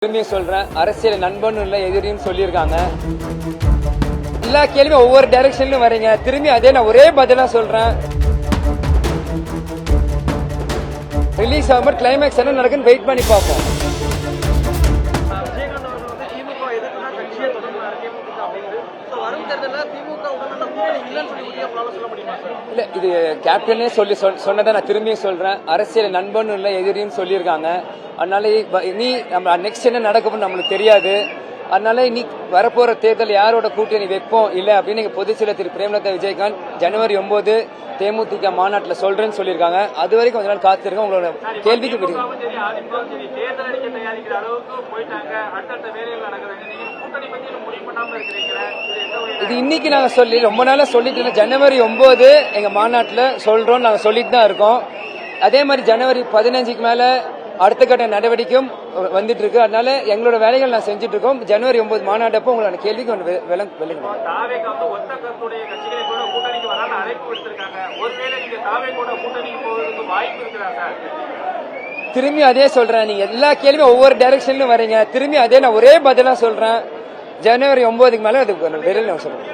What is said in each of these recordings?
திரும்பி சொல்றேன், அரசியல் நண்பன் இல்ல எதிரின்னு சொல்லியிருக்காங்க. எல்லா கேள்வியும் ஒவ்வொரு டைரக்ஷன்லயும் வரீங்க. திரும்பி அதே நான் ஒரே பதிலா சொல்றேன். ரிலீஸ் ஆகும்போது கிளைமேக்ஸ் என்ன நடக்குன்னு வெயிட் பண்ணி பார்ப்போம். இல்ல இது கேப்டனே சொன்னதை நான் திரும்பியும் சொல்றேன். அரசியல் நண்பன் இல்ல எதிரின்னு சொல்லியிருக்காங்க. அதனால இனி நம்ம நெக்ஸ்ட் என்ன நடக்கும் நம்மளுக்கு தெரியாது. அதனால இனி வரப்போற தேர்தல் யாரோட கூட்டணி வைப்போம் இல்ல அப்படின்னு நீங்க பொதுச் செயலர் திரு பிரேமலதா விஜயகாந்த் ஜனவரி 9 தேமுதிக மாநாட்டில் சொல்றேன்னு சொல்லியிருக்காங்க. அது வரைக்கும் கொஞ்ச நாள் காத்திருக்கோம். உங்களோட கேள்விக்கு இது இன்னைக்கு நாங்க சொல்லி ரொம்ப நாளா சொல்லிட்டு ஜனவரி 9 எங்க மாநாட்டில் சொல்றோம். நாங்க சொல்லிட்டு தான் இருக்கோம். அதே மாதிரி ஜனவரி 15க்கு மேல அடுத்த கட்ட நடவடிக்கையும் வந்துட்டு இருக்கு. அதனால எங்களோட வேலைகள் நான் செஞ்சுட்டு இருக்கோம். ஜனவரி 9 மாநாட்டப்போ உங்களோட கேள்விக்கு விளங்கணும். திரும்பி அதே சொல்றேன். நீங்க எல்லா கேள்வியும் ஒவ்வொரு டைரக்ஷன்லயும் வரீங்க. திரும்பி அதே நான் ஒரே பதிலா சொல்றேன். ஜனவரி 9க்கு மேல அது விரைவில் நான் சொல்றேன்.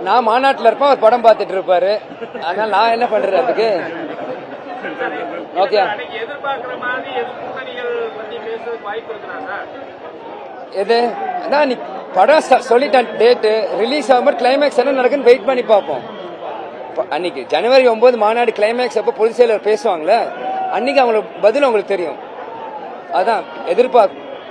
நான் மாநாட்டில் இருப்பேன், அவர் படம் பார்த்துட்டு இருப்பாரு. அதனால நான் என்ன பண்றது அதுக்கு? ஓகே, எது அதான் நீ படம் சொல்லிட்டேன். டேட்டு ரிலீஸ் ஆகும்போது கிளைமேக்ஸ் என்ன நடக்குன்னு வெயிட் பண்ணி பார்ப்போம். அன்னைக்கு ஜனவரி 9 மாநாடு கிளைமேக்ஸ் அப்போ பொதுச் செயலர் பேசுவாங்களே, அன்னைக்கு அவங்களுக்கு பதில் உங்களுக்கு தெரியும். அதான் எதிர்பார்க்கும்.